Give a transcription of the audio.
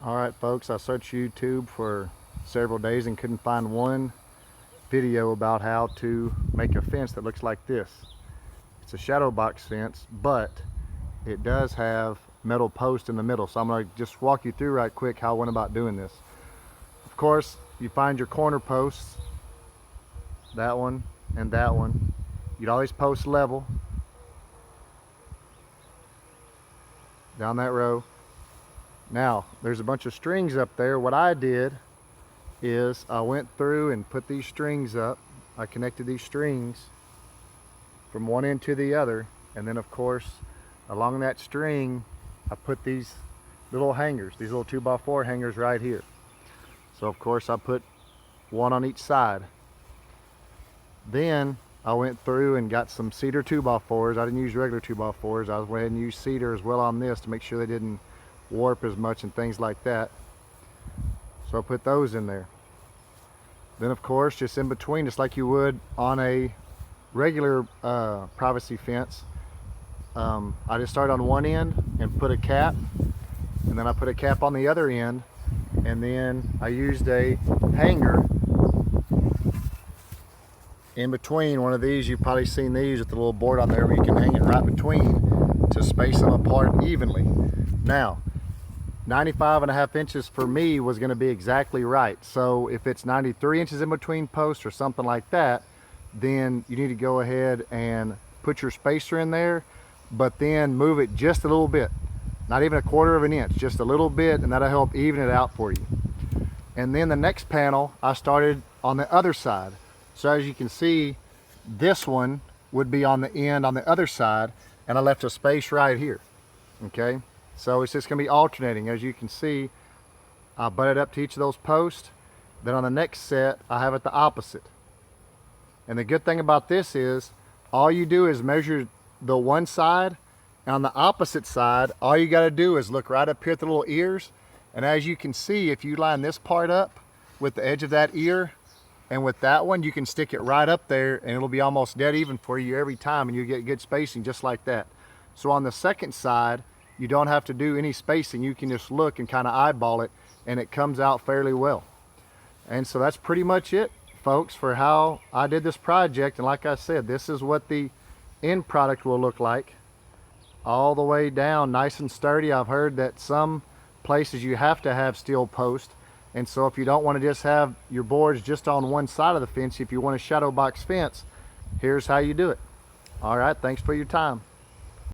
Alright folks, I searched YouTube for several days and couldn't find one video about how to make a fence that looks like this. It's a shadow box fence, but it does have metal posts in the middle. So I'm going to just walk you through right quick how I went about doing this. Of course, you find your corner posts, that one and that one. You'd always post level down that row. Now, there's a bunch of strings up there. What I did is I went through and put these strings up. I connected these strings from one end to the other. And then, of course, along that string, I put these little hangers, these little 2x4 hangers right here. So, of course, I put one on each side. Then I went through and got some cedar 2x4s. I didn't use regular 2x4s. I went ahead and used cedar as well on this to make sure they didn't warp as much and things like that. So I put those in there. Then of course, just in between, just like you would on a regular privacy fence, I just started on one end and put a cap, and then I put a cap on the other end, and then I used a hanger in between. One of these, you've probably seen these with the little board on there where you can hang it right between to space them apart evenly. Now, 95.5 inches for me was going to be exactly right. So if it's 93 inches in between posts or something like that, then you need to go ahead and put your spacer in there, but then move it just a little bit, not even a quarter of an inch, just a little bit, and that'll help even it out for you. And then the next panel, I started on the other side. So as you can see, this one would be on the end on the other side, and I left a space right here. Okay, so it's just going to be alternating. As you can see, I butted up to each of those posts. Then on the next set, I have it the opposite. And the good thing about this is, all you do is measure the one side, and on the opposite side, all you got to do is look right up here at the little ears. And as you can see, if you line this part up with the edge of that ear, and with that one, you can stick it right up there, and it'll be almost dead even for you every time, and you get good spacing just like that. So on the second side, you don't have to do any spacing. You can just look and kind of eyeball it, and it comes out fairly well. And so that's pretty much it, folks, for how I did this project. And like I said, this is what the end product will look like, all the way down, nice and sturdy. I've heard that some places you have to have steel post, and so if you don't want to just have your boards just on one side of the fence, if you want a shadow box fence, here's how you do it. All right, thanks for your time.